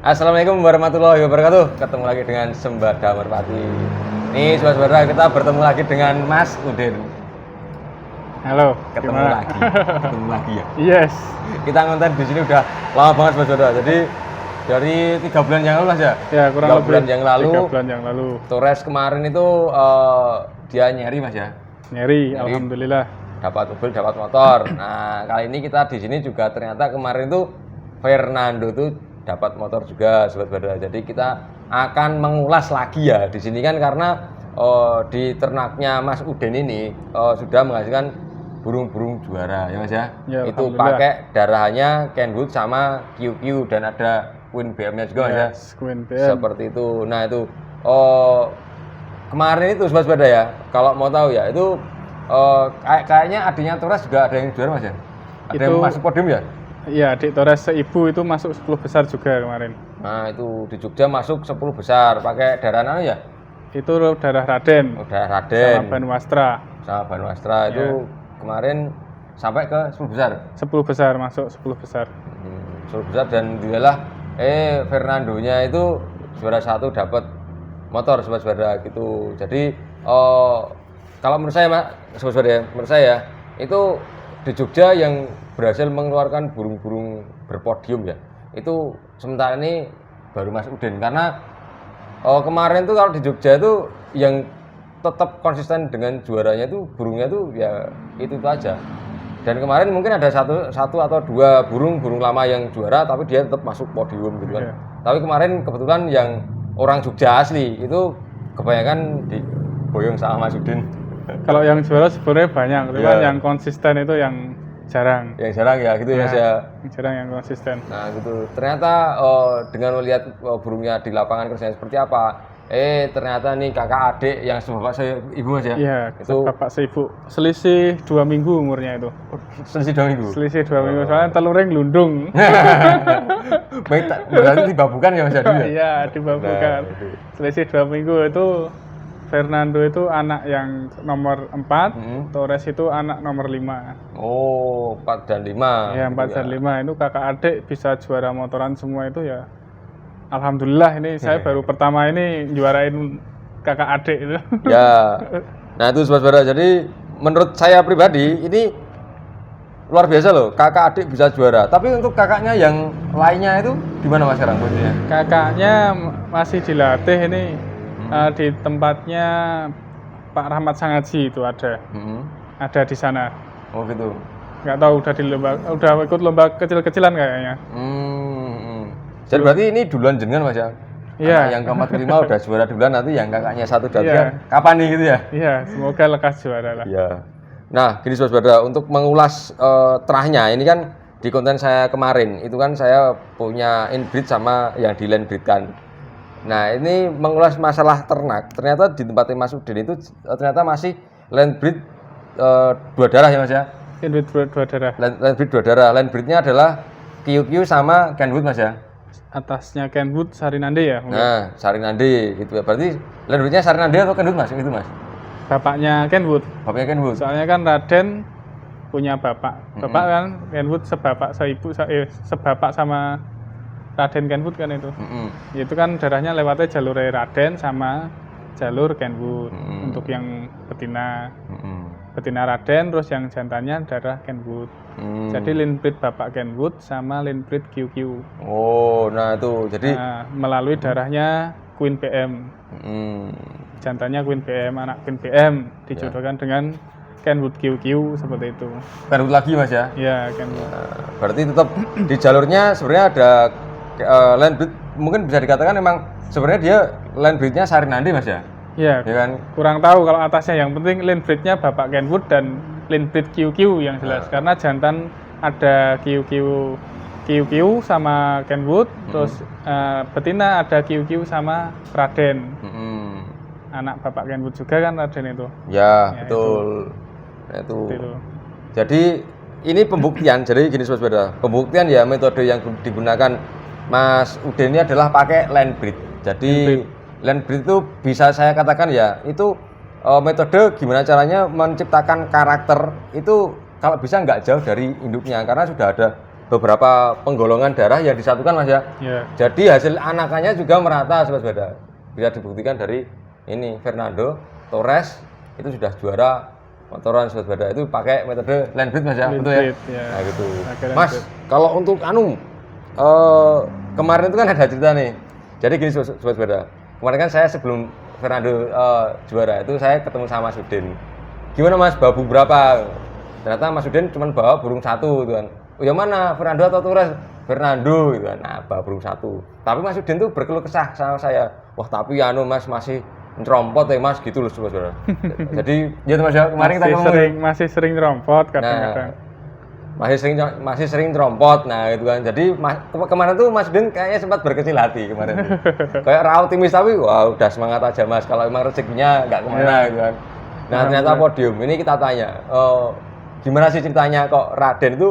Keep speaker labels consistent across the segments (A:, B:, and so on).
A: Assalamualaikum warahmatullahi wabarakatuh. Ketemu lagi dengan Sembada Merpati. Nih, saudara kita bertemu lagi dengan Mas Udin.
B: Halo,
A: Ketemu
B: gimana?
A: ketemu lagi ya.
B: Yes,
A: Kita ngonten di sini udah lama banget, saudara. Jadi dari 3 bulan yang lalu, Mas ya.
B: ya kurang
A: 3
B: lebih
A: bulan yang lalu.
B: 3 bulan yang lalu.
A: Torres kemarin itu dia nyeri, Mas ya.
B: Nyeri, alhamdulillah.
A: Dapat mobil, dapat motor. Nah, kali ini kita di sini juga ternyata kemarin tuh Fernando tuh dapat motor juga, saudara. Jadi kita akan mengulas lagi ya di sini kan karena di ternaknya Mas Udin ini sudah menghasilkan burung-burung juara ya Mas ya.
B: Ya,
A: Itu
B: alhamdulillah.
A: pakai darahannya Kenwood sama QQ dan ada Queen BM-nya juga Mas ya.
B: Yes, Queen PM.
A: Seperti itu. Nah, itu kemarin itu saudara ya, kalau mau tahu ya, itu kayaknya adiknya Torres juga ada yang juara Mas ya. Ada yang
B: Itu-
A: masuk podium ya?
B: Iya, adik Torres seibu itu masuk 10 besar juga kemarin.
A: Nah, itu di Jogja masuk 10 besar pakai darah apa ya?
B: Itu darah Raden
A: Udah
B: sama
A: Raden
B: Banwastra.
A: sama Banwastra itu kemarin sampai ke 10 besar.
B: 10 besar masuk 10 besar.
A: 10 besar dan dialah Fernandonya itu juara 1 dapat motor saudara gitu. Jadi kalau menurut saya Mas, saudara menurut saya itu di Jogja yang berhasil mengeluarkan burung-burung berpodium ya. Itu sementara ini baru Mas Udin karena kemarin tuh kalau di Jogja itu yang tetap konsisten dengan juaranya itu burungnya tuh ya itu aja. Dan kemarin mungkin ada satu atau dua burung lama yang juara tapi dia tetap masuk podium gitu kan.
B: Iya.
A: Tapi kemarin kebetulan yang orang Jogja asli itu kebanyakan diboyong sama Mas Udin.
B: Kalau yang juara sebenarnya banyak, cuman
A: Iya.
B: yang konsisten itu yang jarang.
A: Yang jarang ya gitu ya Mas ya.
B: Yang jarang yang konsisten.
A: Nah gitu. Ternyata dengan melihat burungnya di lapangan kerjanya seperti apa, ternyata nih kakak adik yang sebapak saya ibu Mas ya.
B: Iya,
A: Itu
B: bapak seibu. Selisih 2 minggu umurnya itu.
A: selisih 2 minggu.
B: Selisih 2 minggu, soalnya telurnya ngelundung.
A: Baik, berarti dibabukan ya Mas ya dulu ya?
B: Iya, dibabukan.
A: Nah, itu.
B: Selisih 2 minggu itu Fernando itu anak yang nomor 4, Torres itu anak nomor 5.
A: Oh, 4 dan 5.
B: Ya, 4 dan 5 itu kakak adik bisa juara motoran semua itu ya. Alhamdulillah ini saya baru pertama ini juarain kakak adik itu.
A: Ya. Nah, itu saudara. Jadi menurut saya pribadi ini luar biasa loh, kakak adik bisa juara. Tapi untuk kakaknya yang lainnya itu gimana Mas sekarang posisinya?
B: Kakaknya masih dilatih ini di tempatnya Pak Rahmat Sangaji itu ada. Ada di sana.
A: Oh gitu.
B: Nggak tahu udah ikut lomba kecil-kecilan kayaknya.
A: Jadi berarti ini duluan jenengan Mas ya?
B: Iya.
A: Anak yang keempat kelima udah juara duluan, nanti yang kakaknya 1 dan 3
B: Iya.
A: kapan nih gitu ya?
B: Iya, semoga lekas juara lah.
A: Iya. Nah, gini saudara, untuk mengulas terahnya ini kan di konten saya kemarin itu kan saya punya inbreed sama yang di landbreedkan. Nah, ini mengulas masalah ternak. Ternyata di tempatnya Mas Udin itu ternyata masih landbreed 2 darah ya Mas ya?
B: Ini dua darah.
A: Landbreed 2 darah. Landbreednya adalah QQ sama Kenwood Mas ya?
B: Atasnya Kenwood Sarinande ya.
A: Nah, Sarinande gitu ya. Berarti landbreednya Sarinande atau Kenwood Mas? Itu Mas.
B: Bapaknya Kenwood.
A: Bapaknya Kenwood.
B: Soalnya kan Raden punya bapak. Bapak kan Kenwood sebapak sama Raden Kenwood kan itu. Itu kan darahnya lewatnya jalur Raden sama jalur Kenwood. Untuk yang betina Raden, terus yang jantannya darah Kenwood. Jadi linbreed bapak Kenwood sama linbreed QQ.
A: Oh, nah itu. Jadi
B: Nah, melalui darahnya Queen PM. Jantannya Queen PM, anak Queen PM dijodohkan dengan Kenwood QQ seperti itu.
A: Kenwood lagi Mas ya?
B: Ya, Kenwood.
A: Berarti tetap di jalurnya sebenarnya ada landbreed, mungkin bisa dikatakan memang sebenarnya dia landbreednya Sarinande Mas ya?
B: Ya,
A: Ya kan?
B: kurang tahu kalau atasnya, yang penting linbreednya bapak Kenwood dan linbreed QQ yang jelas. Karena jantan ada QQ sama Kenwood, terus betina ada QQ sama Raden. Anak bapak Kenwood juga kan Raden itu.
A: Ya,
B: Ya,
A: betul. Nah, itu.
B: Seperti itu.
A: Jadi ini pembuktian. Jadi gini saudara, pembuktian ya metode yang digunakan Mas Udin ini adalah pakai landbreed. Jadi landbreed itu bisa saya katakan ya itu metode gimana caranya menciptakan karakter itu kalau bisa nggak jauh dari induknya karena sudah ada beberapa penggolongan darah yang disatukan Mas ya.
B: Ya.
A: Jadi hasil anakannya juga merata sobat sepeda. Bisa dibuktikan dari ini Fernando Torres itu sudah juara motoran sobat sepeda itu pakai metode land breed Mas ya, betul ya?
B: Ya.
A: Nah gitu.
B: Pakai
A: Mas,
B: land
A: kalau untuk kemarin itu kan ada cerita nih. Jadi gini sobat sepeda. Kemarin kan saya sebelum Fernando juara itu saya ketemu sama Mas Udin. Gimana Mas, bawa burung berapa? Ternyata Mas Udin cuma bawa burung satu gitu kan. Oh yang mana, Fernando atau Torres? Fernando gitu kan. Nah, bawa burung satu. Tapi Mas Udin tuh berkeluh kesah sama saya. Wah tapi Mas masih ngerompot ya Mas gitu loh saudara. Jadi ya Mas ya, kemarin kita ngomongin
B: masih sering ngerompot kadang-kadang.
A: Masih sering terompot, nah gitu kan. Jadi kemarin tuh Mas Udin kayaknya sempat berkecil hati kemarin. Kayak optimis tapi wah udah semangat aja Mas. Kalau emang rezekinya nggak kemana gitu kan. Nah ternyata podium ini kita tanya, gimana sih ceritanya kok Raden itu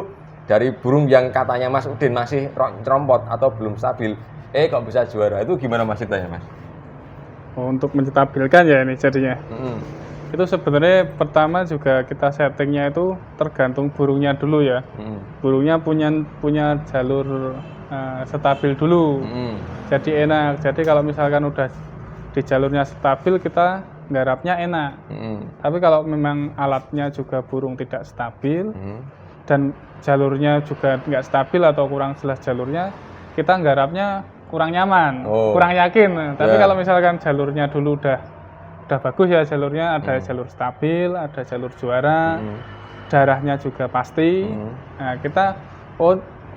A: dari burung yang katanya Mas Udin masih terompot atau belum stabil, kok bisa juara, itu gimana Mas ceritanya Mas?
B: Untuk menstabilkan ya ini jadinya. Itu sebenarnya pertama juga kita settingnya itu tergantung burungnya dulu ya. Burungnya punya jalur stabil dulu. Jadi enak. Jadi kalau misalkan udah di jalurnya stabil kita nggarapnya enak. Tapi kalau memang alatnya juga burung tidak stabil dan jalurnya juga nggak stabil atau kurang jelas jalurnya, kita nggarapnya kurang nyaman, kurang yakin. Tapi kalau misalkan jalurnya dulu udah bagus ya jalurnya, ada jalur stabil, ada jalur juara, darahnya juga pasti. Nah kita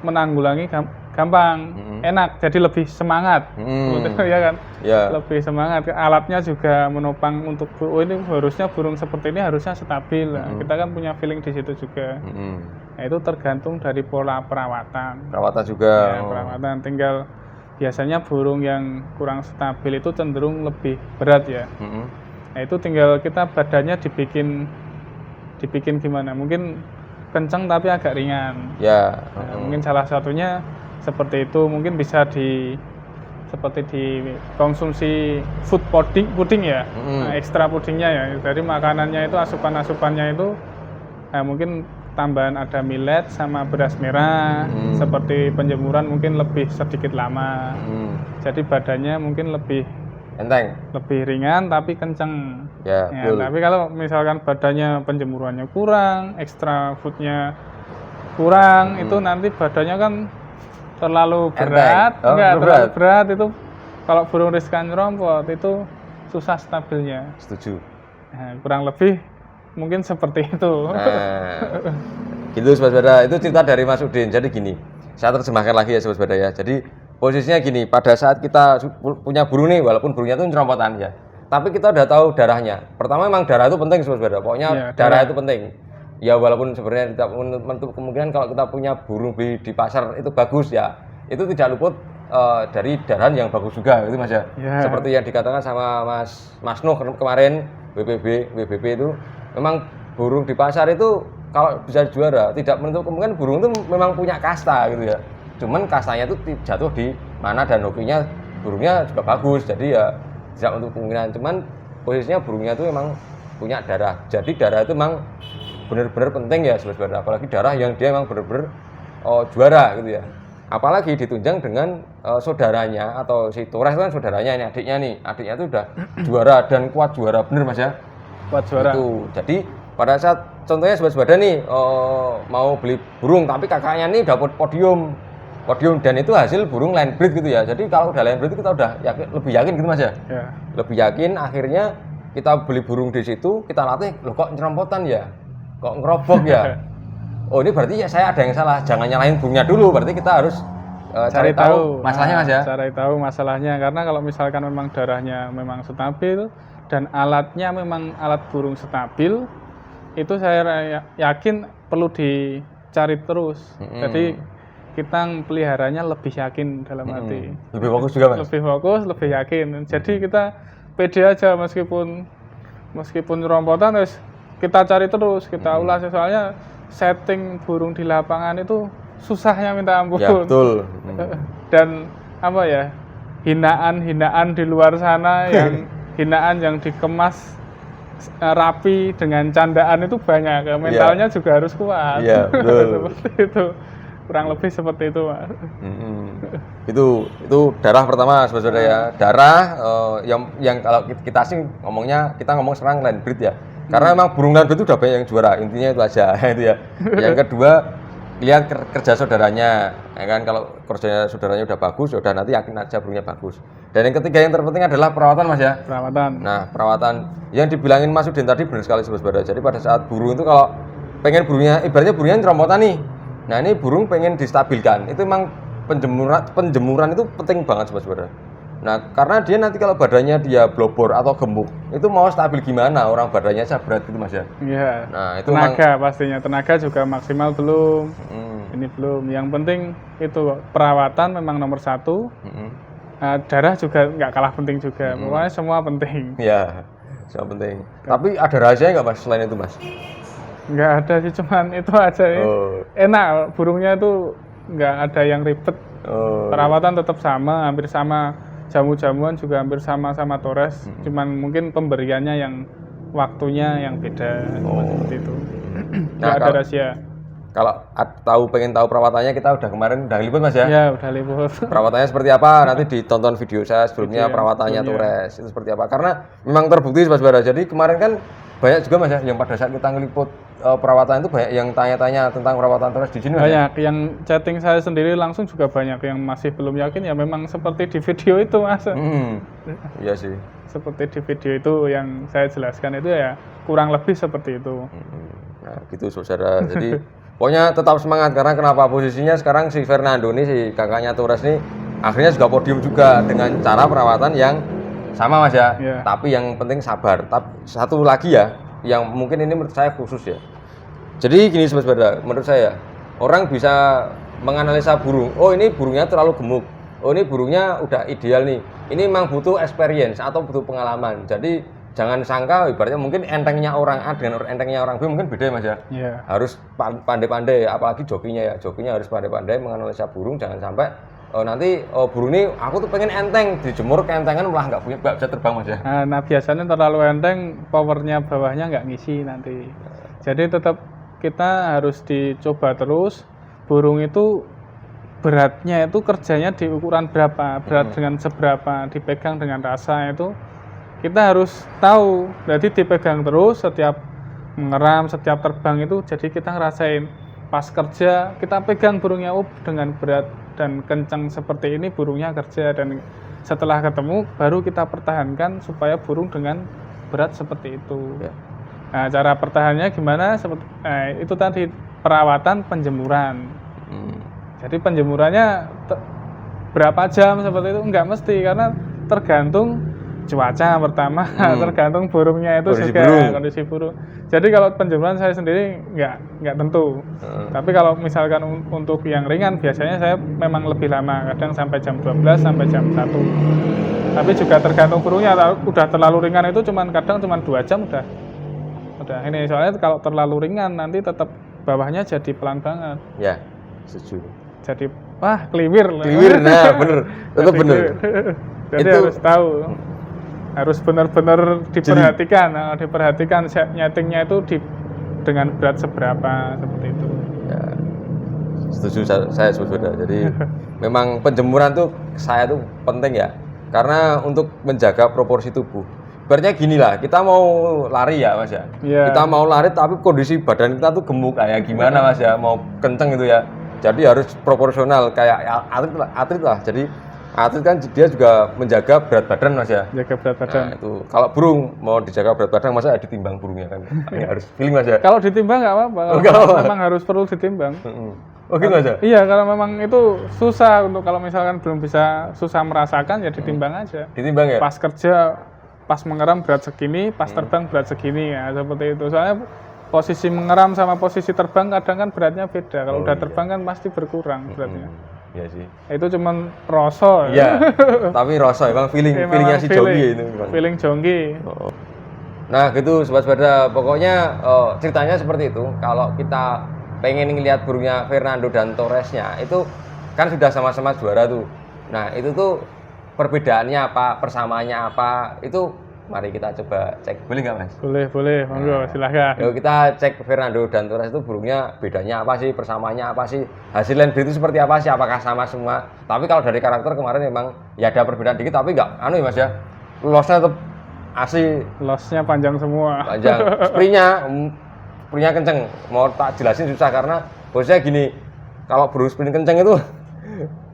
B: menanggulangi gampang, enak, jadi lebih semangat, ya kan? Lebih semangat. Alatnya juga menopang untuk ini harusnya burung seperti ini harusnya stabil. Nah, kita kan punya feeling di situ juga. Nah, itu tergantung dari pola perawatan.
A: Perawatan juga.
B: Ya, perawatan tinggal. Biasanya burung yang kurang stabil itu cenderung lebih berat ya. Nah itu tinggal kita badannya dibikin gimana? Mungkin kencang tapi agak ringan.
A: Ya.
B: Nah, mungkin salah satunya seperti itu. Mungkin bisa seperti dikonsumsi food pudding ya. Nah, ekstra puddingnya ya. Jadi makanannya itu asupannya itu mungkin tambahan ada millet sama beras merah. Seperti penjemuran mungkin lebih sedikit lama. Jadi badannya mungkin lebih
A: enteng,
B: lebih ringan tapi kenceng.
A: Ya,
B: tapi kalau misalkan badannya penjemurannya kurang, ekstra foodnya kurang, itu nanti badannya kan terlalu berat. Terlalu berat itu kalau burung riskan rompot itu susah stabilnya.
A: Setuju.
B: Nah, kurang lebih mungkin seperti itu.
A: Gitu sobat sepeda, itu cerita dari Mas Udin. Jadi gini, saya terjemahkan lagi ya sobat sepeda ya. Jadi posisinya gini, pada saat kita punya burung nih, walaupun burungnya itu nyerompotan ya, tapi kita udah tahu darahnya. Pertama memang darah itu penting sobat sepeda, pokoknya darah itu penting. Ya walaupun sebenarnya tidak menutup kemungkinan kalau kita punya burung di pasar itu bagus ya, itu tidak luput dari darahan yang bagus juga gitu Mas ya. Seperti yang dikatakan sama Mas Nuh kemarin, WBB itu, memang burung di pasar itu kalau bisa juara tidak menutup kemungkinan burung itu memang punya kasta gitu ya. Cuman kastanya itu jatuh di mana dan hobinya burungnya juga bagus, jadi ya tidak menutup kemungkinan. Cuman posisinya burungnya itu memang punya darah. Jadi darah itu memang benar-benar penting ya sobat-sobat. Apalagi darah yang dia memang benar-benar juara gitu ya. Apalagi ditunjang dengan saudaranya atau si Torres kan saudaranya ini, adiknya itu udah juara dan kuat juara bener Mas ya.
B: Kuat juara.
A: Itu. Jadi pada saat contohnya sobat-sobat nih mau beli burung tapi kakaknya nih dapat podium dan itu hasil burung land breed gitu ya. Jadi kalau udah land breed kita udah lebih yakin gitu Mas ya. Lebih yakin, akhirnya kita beli burung di situ, kita latih, loh kok nyerompotan ya, kok ngerobok ya. Oh ini berarti ya saya ada yang salah, jangan nyalahin burungnya dulu, berarti kita harus cari tahu masalahnya Mas ya.
B: Cari tahu masalahnya, karena kalau misalkan memang darahnya memang stabil dan alatnya memang alat burung stabil, itu saya yakin perlu dicari terus. Jadi kita peliharanya lebih yakin dalam arti.
A: Lebih fokus juga Mas?
B: Lebih fokus, lebih yakin. Jadi kita pede aja meskipun rompotan terus kita cari terus, kita ulas, soalnya setting burung di lapangan itu susahnya minta ampun.
A: Ya betul.
B: Dan apa ya, hinaan di luar sana yang hinaan yang dikemas rapi dengan candaan itu banyak. Mentalnya juga harus kuat.
A: Iya, betul.
B: Seperti itu. kurang lebih seperti itu, Mas.
A: Itu darah pertama saudara ya. Darah yang kalau kita sih ngomongnya, kita ngomong serang land breed ya. Karena memang burung land breed itu udah banyak yang juara, intinya itu aja itu ya. Yang kedua, lihat kerja saudaranya, ya kan, kalau kerja saudaranya udah bagus, udah nanti yakin aja burungnya bagus. Dan yang ketiga yang terpenting adalah perawatan, Mas ya.
B: Perawatan.
A: Nah, perawatan yang dibilangin Mas Udin tadi benar sekali saudara. Jadi pada saat burung itu kalau pengen burungnya, ibaratnya burungnya nyerompotan nih. Nah, ini burung pengen distabilkan. Itu memang penjemuran itu penting banget saudara. Nah, karena dia nanti kalau badannya dia blobor atau gemuk, itu mau stabil gimana? Orang badannya aja berat gitu, Mas ya.
B: Iya.
A: Nah, itu
B: tenaga pastinya, tenaga juga maksimal belum. Ini belum. Yang penting itu perawatan memang nomor 1. Darah juga nggak kalah penting juga. Pokoknya semua penting.
A: Iya, semua penting. Tapi ada rahasianya nggak, Mas, selain itu, Mas?
B: Nggak ada sih, cuman itu aja ya. Enak, burungnya itu nggak ada yang ribet. Perawatan tetap sama, hampir sama. Jamu-jamuan juga hampir sama Torres, cuman mungkin pemberiannya yang waktunya yang beda, seperti itu. Nggak ada rahasia.
A: Kalau pengen tahu perawatannya, kita udah liput, Mas ya?
B: Ya, udah liput.
A: Perawatannya seperti apa? Nanti ditonton video saya sebelumnya, perawatannya Torres itu seperti apa? Karena memang terbukti saudara. Jadi kemarin kan banyak juga, Mas ya, yang pada saat kita ngeliput perawatan itu banyak yang tanya-tanya tentang perawatan Torres di sini, Mas.
B: Banyak yang chatting saya sendiri langsung juga banyak yang masih belum yakin, ya memang seperti di video itu, Mas.
A: Iya sih.
B: Seperti di video itu yang saya jelaskan itu ya kurang lebih seperti itu.
A: Nah, gitu saudara. Jadi pokoknya tetap semangat, karena kenapa posisinya sekarang si Fernando nih, si kakaknya Torres nih akhirnya juga podium juga dengan cara perawatan yang sama, Mas ya. Tapi yang penting sabar. Tapi satu lagi ya, yang mungkin ini menurut saya khusus ya. Jadi gini saudara, menurut saya orang bisa menganalisa burung. Oh, ini burungnya terlalu gemuk. Oh, ini burungnya udah ideal nih. Ini memang butuh experience atau butuh pengalaman. Jadi jangan sangka ibaratnya mungkin entengnya orang A dengan entengnya orang B mungkin beda, Mas ya. Harus pandai-pandai, apalagi jokinya ya. Jokinya harus pandai-pandai menganalisa burung, jangan sampai nanti burung ini aku tuh pengen enteng, dijemur keentengan malah nggak bisa terbang, Mas ya.
B: Nah, biasanya terlalu enteng, powernya bawahnya nggak ngisi nanti. Jadi tetap kita harus dicoba terus. Burung itu beratnya itu kerjanya di ukuran berapa, berat dengan seberapa, dipegang dengan rasa itu kita harus tahu. Jadi dipegang terus setiap mengeram, setiap terbang itu, jadi kita ngerasain pas kerja kita pegang burungnya dengan berat dan kencang seperti ini burungnya kerja, dan setelah ketemu baru kita pertahankan supaya burung dengan berat seperti itu. Nah, cara pertahanannya gimana? Itu tadi perawatan penjemuran. Jadi penjemurannya berapa jam seperti itu? Enggak mesti, karena tergantung cuaca pertama, tergantung burungnya itu kondisi burung. Jadi kalau penjemuran saya sendiri enggak tentu. Tapi kalau misalkan untuk yang ringan biasanya saya memang lebih lama, kadang sampai jam 12 sampai jam 1. Tapi juga tergantung burungnya. Udah terlalu ringan itu kadang 2 jam udah ini, soalnya kalau terlalu ringan nanti tetap bawahnya jadi pelan banget.
A: Ya, setuju.
B: Jadi kliwir,
A: nah bener, tetap bener.
B: Jadi itu harus tahu, harus benar-benar diperhatikan nyetingnya itu dengan berat seberapa, seperti itu.
A: Ya, setuju saya saudara. Jadi memang penjemuran tuh saya tuh penting ya, karena untuk menjaga proporsi tubuh. Ibaratnya gini lah, kita mau lari ya, Mas ya. Kita mau lari tapi kondisi badan kita tuh gemuk kayak gimana, Mas ya, mau kenceng gitu ya. Jadi harus proporsional kayak atlet lah. Jadi atlet kan dia juga menjaga berat badan, Mas ya.
B: Jaga berat badan.
A: Nah, itu kalau burung mau dijaga berat badan, masa ditimbang burungnya kan? Harus feeling, Mas ya.
B: Kalau ditimbang nggak apa-apa. Memang harus perlu ditimbang.
A: Oh gitu, Mas ya?
B: Iya, kalau memang itu susah kalau misalkan belum bisa susah merasakan ya ditimbang aja.
A: Ditimbang ya?
B: Pas kerja, pas mengeram berat segini, pas terbang berat segini, ya seperti itu. Soalnya posisi mengeram sama posisi terbang kadang kan beratnya beda. Kalau udah terbang kan pasti berkurang beratnya.
A: Iya sih.
B: Itu cuman rasa.
A: Iya. Tapi rasa emang feelingnya si Jonggi itu.
B: Feeling Jonggi.
A: Nah, gitu sobat sepeda. Pokoknya ceritanya seperti itu. Kalau kita pengen ngelihat burungnya Fernando dan Torresnya, itu kan sudah sama-sama juara tuh. Nah, itu tuh perbedaannya apa, persamaannya apa, itu Mari kita coba cek, boleh nggak Mas?
B: Boleh, monggo silahkan.
A: Yuk kita cek Fernando dan Torres itu burungnya bedanya apa sih, persamaannya apa sih, hasil land breed itu seperti apa sih, apakah sama semua? Tapi kalau dari karakter kemarin memang ya ada perbedaan dikit, tapi nggak anu ya Mas ya, lossnya tetap asli
B: Lossnya panjang semua.
A: panjang, sprintnya kenceng, mau tak jelasin susah karena bosnya gini, kalau burung sprint kenceng itu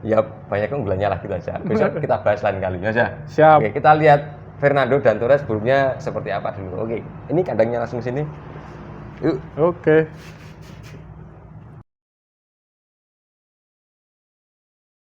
A: ya banyak keunggulannya lah gitu aja. Besok kita bahas lain kali ya.
B: Siap.
A: Oke, kita lihat Fernando dan Torres burungnya seperti apa dulu. Oke, ini kandangnya langsung sini. Yuk.
B: Oke.